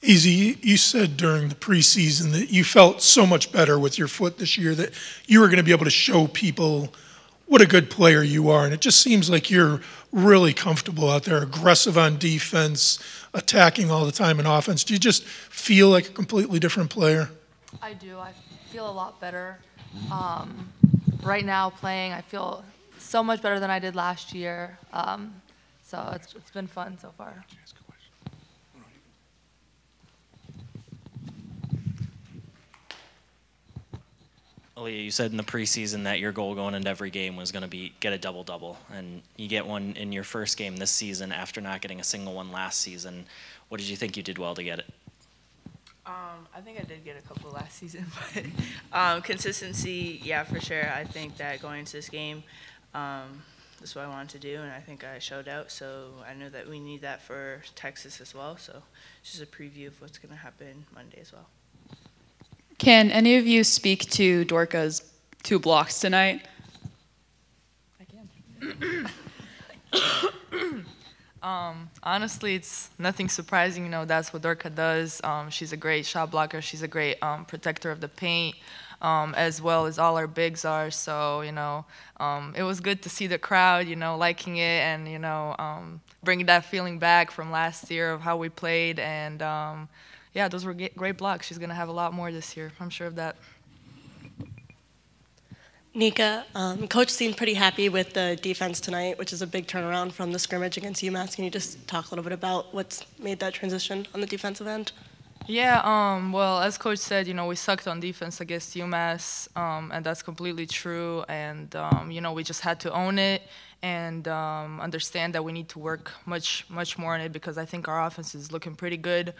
Azzi, you said during the preseason that you felt so much better with your foot this year that you were going to be able to show people what a good player you are. And it just seems like you're really comfortable out there, aggressive on defense, attacking all the time in offense. Do you just feel like a completely different player? I do. I feel a lot better. Right now playing, I feel so much better than I did last year. So it's been fun so far. Aaliyah, you said in the preseason that your goal going into every game was going to be get a double-double, and you get one in your first game this season after not getting a single one last season. What did you think you did well to get it? I think I did get a couple last season, but consistency, yeah, for sure. I think that going into this game, that's what I wanted to do, and I think I showed out. So I know that we need that for Texas as well. So it's just a preview of what's going to happen Monday as well. Can any of you speak to Dorka's 2 blocks tonight? I can. Honestly, it's nothing surprising. You know, that's what Dorka does. She's a great shot blocker. She's a great protector of the paint, as well as all our bigs are. So, you know, it was good to see the crowd, you know, liking it and, you know, bringing that feeling back from last year of how we played. And, yeah, those were great blocks. She's going to have a lot more this year. I'm sure of that. Nika, Coach seemed pretty happy with the defense tonight, which is a big turnaround from the scrimmage against UMass. Can you just talk a little bit about what's made that transition on the defensive end? Yeah, well, as Coach said, you know, we sucked on defense against UMass, and that's completely true. And, you know, we just had to own it and understand that we need to work much more on it because I think our offense is looking pretty good.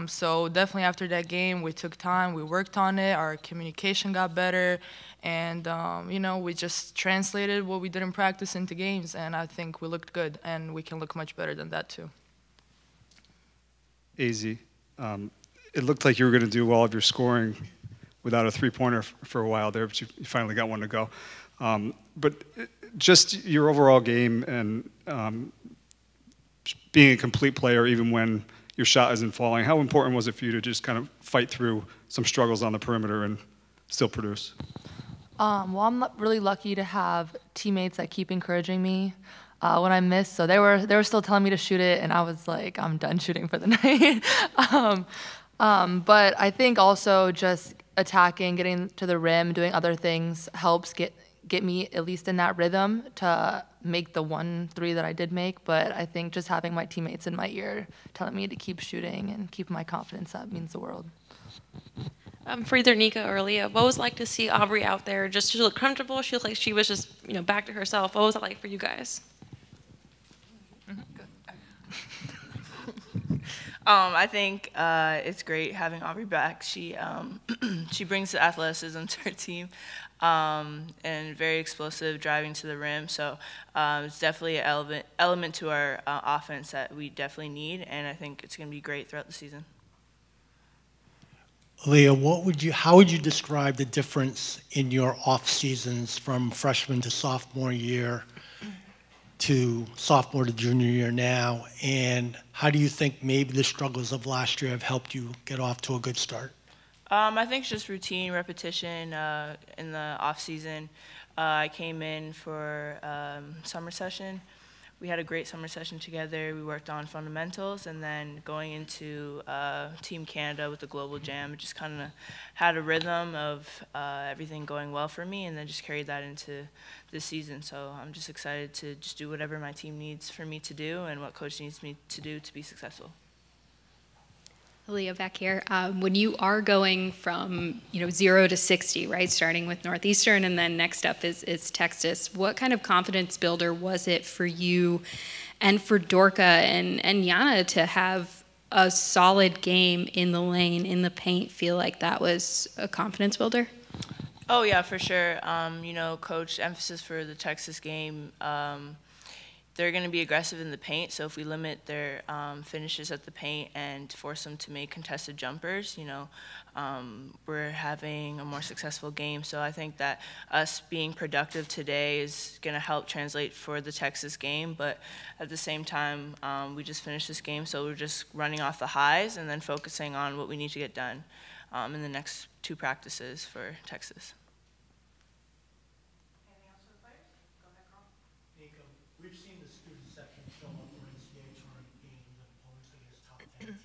So definitely after that game, we took time, we worked on it, our communication got better, and, you know, we just translated what we did in practice into games, and I think we looked good, and we can look much better than that too. Azzi, it looked like you were going to do all of your scoring without a three-pointer for a while there, but you finally got one to go. But just your overall game and being a complete player even when your shot isn't falling, how important was it for you to just kind of fight through some struggles on the perimeter and still produce? Well, I'm really lucky to have teammates that keep encouraging me when I miss. So they were still telling me to shoot it, and I was like, I'm done shooting for the night. But I think also just attacking, getting to the rim, doing other things helps get me at least in that rhythm to make the 1-3 that I did make. But I think just having my teammates in my ear telling me to keep shooting and keep my confidence up means the world. For either Nika or Aaliyah, what was it like to see Aubrey out there? Just she looked comfortable. She looked like she was just, you know, back to herself. What was it like for you guys? I think it's great having Aubrey back. She she brings the athleticism to her team and very explosive, driving to the rim. So it's definitely an element to our offense that we definitely need, and I think it's going to be great throughout the season. Aaliyah, how would you describe the difference in your off seasons from freshman to sophomore year to sophomore to junior year now, and how do you think maybe the struggles of last year have helped you get off to a good start? I think it's just routine, repetition in the off season. I came in for summer session. We had a great summer session together. We worked on fundamentals, and then going into Team Canada with the Global Jam, it just kind of had a rhythm of everything going well for me, and then just carried that into this season. So I'm just excited to just do whatever my team needs for me to do and what Coach needs me to do to be successful. Aaliyah, back here. When you are going from 0 to 60, right, starting with Northeastern and then next up is Texas, what kind of confidence builder was it for you and for Dorka and Yana to have a solid game in the lane, in the paint, feel like that was a confidence builder? Oh, yeah, for sure. Coach, emphasis for the Texas game, they're going to be aggressive in the paint, so if we limit their finishes at the paint and force them to make contested jumpers, you know, we're having a more successful game. So I think that us being productive today is going to help translate for the Texas game, but at the same time, we just finished this game, so we're just running off the highs and then focusing on what we need to get done in the next 2 practices for Texas. Nika, we've seen the student section show up for NCAA tournament games and opponents against top 10 teams.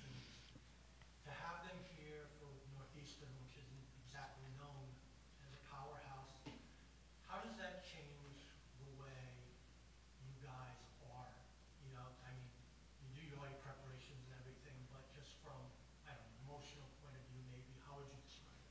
To have them here for Northeastern, which isn't exactly known as a powerhouse, how does that change the way you guys are? You know, I mean, you do your like preparations and everything, but just from, I don't know, emotional point of view maybe, how would you describe it?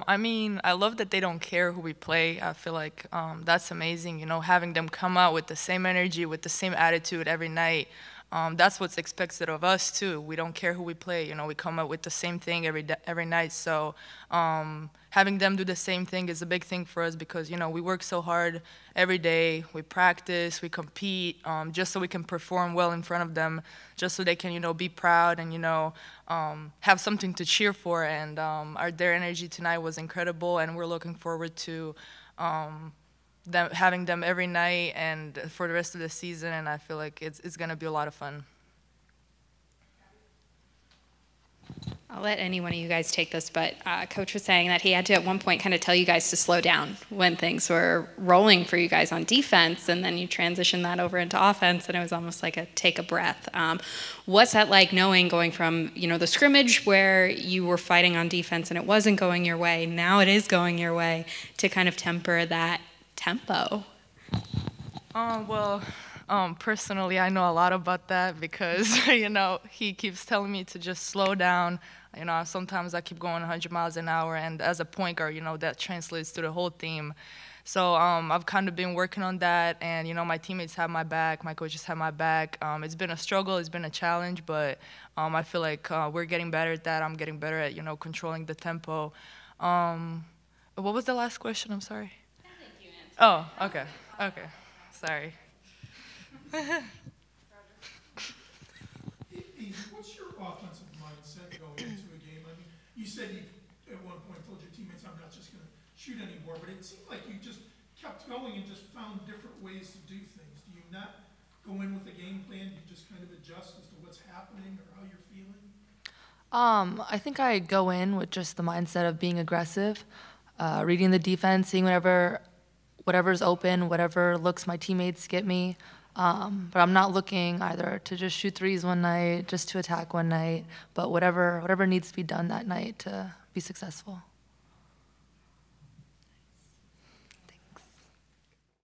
I mean, I love that they don't care who we play. I feel like that's amazing, you know, having them come out with the same energy, with the same attitude every night. That's what's expected of us too. We don't care who we play, you know, we come out with the same thing every night. So having them do the same thing is a big thing for us because, you know, we work so hard every day. We practice, we compete, just so we can perform well in front of them, just so they can, you know, be proud and, you know, have something to cheer for. And their energy tonight was incredible, and we're looking forward to having them every night and for the rest of the season, and I feel like it's going to be a lot of fun. I'll let any one of you guys take this, but Coach was saying that he had to at one point kind of tell you guys to slow down when things were rolling for you guys on defense, and then you transitioned that over into offense, and it was almost like a take a breath. What's that like knowing going from, you know, the scrimmage where you were fighting on defense and it wasn't going your way, now it is going your way, to kind of temper that tempo? Personally, I know a lot about that because, you know, he keeps telling me to just slow down. You know, sometimes I keep going 100 miles an hour, and as a point guard, you know, that translates to the whole team. So I've kind of been working on that, and, you know, my teammates have my back, my coaches have my back. It's been a struggle, it's been a challenge, but I feel like we're getting better at that. I'm getting better at, you know, controlling the tempo. What was the last question? I'm sorry. I think you answered. Oh, okay, okay, sorry. What's your offensive mindset going into a game? I mean, you said you at one point told your teammates, I'm not just going to shoot anymore, but it seemed like you just kept going and just found different ways to do things. Do you not go in with a game plan? Do you just kind of adjust as to what's happening or how you're feeling? I think I go in with just the mindset of being aggressive, reading the defense, seeing whatever's open, whatever looks my teammates get me. But I'm not looking either to just shoot threes one night, just to attack one night, but whatever needs to be done that night to be successful.